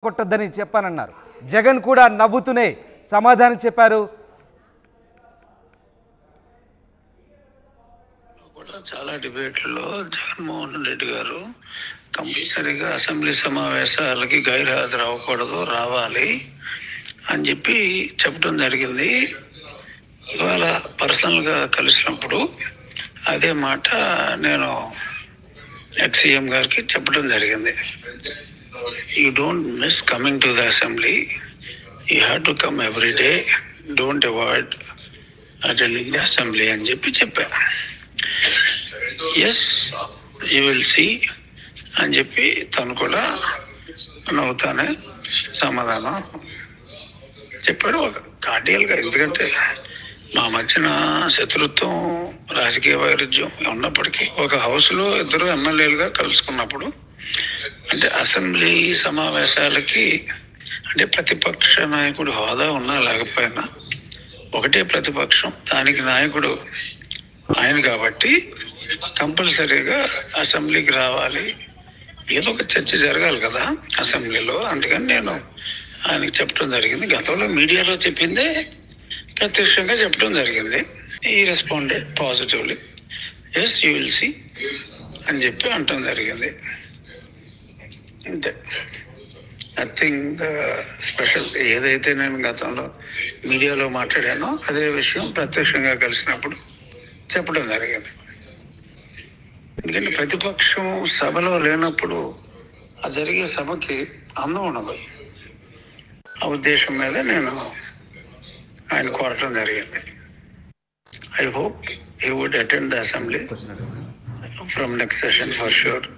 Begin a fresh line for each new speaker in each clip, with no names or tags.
కొట్టొద్దని చెప్పానన్నారు. జగన్ కూడా నవ్వుతూనే సమాధానం చెప్పారు.
చాలా డిబేట్లలో జగన్మోహన్ రెడ్డి గారు కంపల్సరీగా అసెంబ్లీ సమావేశాలకి గైర్హాజరు అవ్వకూడదు, రావాలి అని చెప్పి చెప్పడం జరిగింది. ఇవాళ పర్సనల్గా కలిసినప్పుడు అదే మాట నేను ఎక్స్-సీఎం గారికి చెప్పడం జరిగింది. You don't miss coming to the assembly, you have to come every day, don't avoid attending the assembly అని చెప్పా. ఎస్ యూ విల్ సీ అని చెప్పి తను కూడా నవ్వుతానే సమాధానం చెప్పాడు. ఒక కార్డియల్గా, ఎందుకంటే మా మధ్యన శత్రుత్వం, రాజకీయ వైరుధ్యం ఉన్నప్పటికీ ఒక హౌస్లో ఇద్దరు ఎమ్మెల్యేలుగా కలుసుకున్నప్పుడు, అంటే అసెంబ్లీ సమావేశాలకి అంటే ప్రతిపక్ష నాయకుడు హోదా ఉన్నా లేకపోయినా ఒకటే ప్రతిపక్షం, దానికి నాయకుడు ఆయన కాబట్టి కంపల్సరీగా అసెంబ్లీకి రావాలి, ఏదో ఒక చర్చ జరగాలి కదా అసెంబ్లీలో. అందుకని నేను ఆయనకి చెప్పడం జరిగింది. గతంలో మీడియాలో చెప్పిందే ప్రత్యక్షంగా చెప్పడం జరిగింది. ఈ responded positively, yes you will see అని చెప్పి అనటం జరిగింది. అంతే, నథింగ్ స్పెషల్. ఏదైతే నేను గతంలో మీడియాలో మాట్లాడానో అదే విషయం ప్రత్యక్షంగా కలిసినప్పుడు చెప్పడం జరిగింది. ఎందుకంటే ప్రతిపక్షం సభలో లేనప్పుడు ఆ జరిగే సభకి అందం ఉండదు. ఆ ఉద్దేశం మీద నేను ఆయన కోరటం జరిగింది. I hope he would attend the assembly from next session for sure.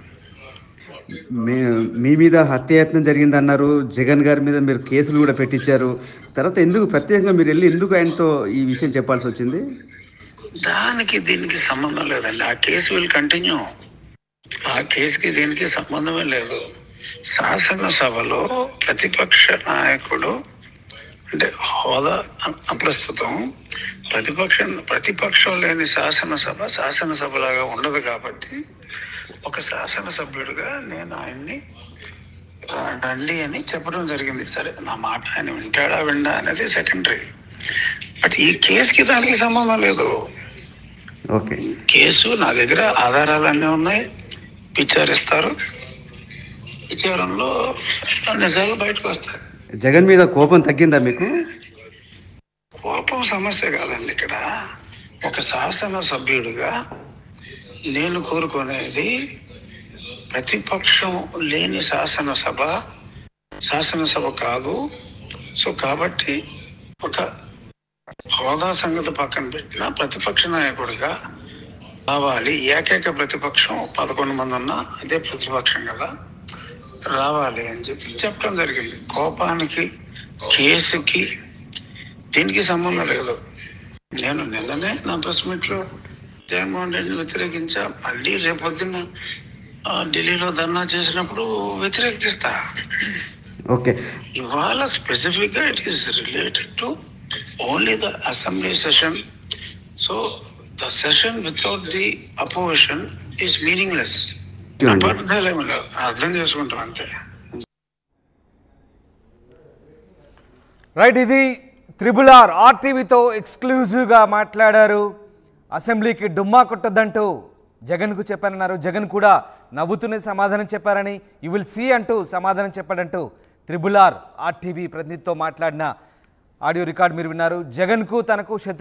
మీ మీద హత్యాయత్నం జరిగిందన్నారు. జగన్ గారి మీద మీరు కేసులు కూడా పెట్టించారు. తర్వాత ఎందుకు ప్రత్యేకంగా మీరు వెళ్ళి ఎందుకు ఆయనతో ఈ విషయం చెప్పాల్సి వచ్చింది?
దానికి దీనికి సంబంధం లేదండి. ఆ కేసు విల్ కంటిన్యూ. ఆ కేసుకి దీనికి సంబంధమే లేదు. శాసనసభలో ప్రతిపక్ష నాయకుడు అంటే హోదా అప్రస్తుతం. ప్రతిపక్షం లేని శాసనసభలాగా ఉండదు కాబట్టి ఒక శాసనసభ్యుడిగా నేను ఆయన్ని రండి అని చెప్పడం జరిగింది. సరే, నా మాట ఆయన వింటాడా విండా అనేది సెకండరీ. బట్ ఈ కేసుకి దానికి సంబంధం లేదు.
ఓకే,
కేసు నా దగ్గర ఆధారాలన్నీ ఉన్నాయి, విచారిస్తారు. విచారంలో నిజాలు బయటకు వస్తాయి.
జగన్ మీద కోపం తగ్గిందా మీకు?
కోపం సమస్య కాదండి. ఇక్కడ ఒక శాసనసభ్యుడిగా నేను కోరుకునేది ప్రతిపక్షం లేని శాసనసభ కాదు. సో కాబట్టి ఒక హోదా సంగతి పక్కన పెట్టిన ప్రతిపక్ష నాయకుడిగా రావాలి. ఏకైక ప్రతిపక్షం 11 మంది ఉన్నా అదే ప్రతిపక్షం కదా, రావాలి అని చెప్పి చెప్పడం జరిగింది. కోపానికి, కేసుకి దీనికి సంబంధం లేదు. నేను నిన్ననే నా ప్రెస్ మీట్లో జగన్మోహన్ రెడ్డిని వ్యతిరేకించా. మళ్ళీ రేపొద్దున ఢిల్లీలో ధర్నా చేసినప్పుడు వ్యతిరేకిస్తా.
ఓకే,
ఇవాళ స్పెసిఫిక్ గా it is related to only the assembly session. So the session without the opposition is meaningless. అపార్థాలేమీ లేదు, అర్థం చేసుకుంటాం అంతే.
రైట్, ఇది త్రిబుల్ ఆర్ ఆర్టీవీతో ఎక్స్క్లూజివ్గా మాట్లాడారు. అసెంబ్లీకి డుమ్మా కొట్టొద్దంటూ జగన్కు చెప్పానన్నారు. జగన్ కూడా నవ్వుతూనే సమాధానం చెప్పారని, యూ విల్ సీ అంటూ సమాధానం చెప్పాడంటూ త్రిబుల్ ఆర్ ఆర్టీవీ ప్రతినిధితో మాట్లాడిన ఆడియో రికార్డు మీరు విన్నారు. జగన్కు తనకు శత్రు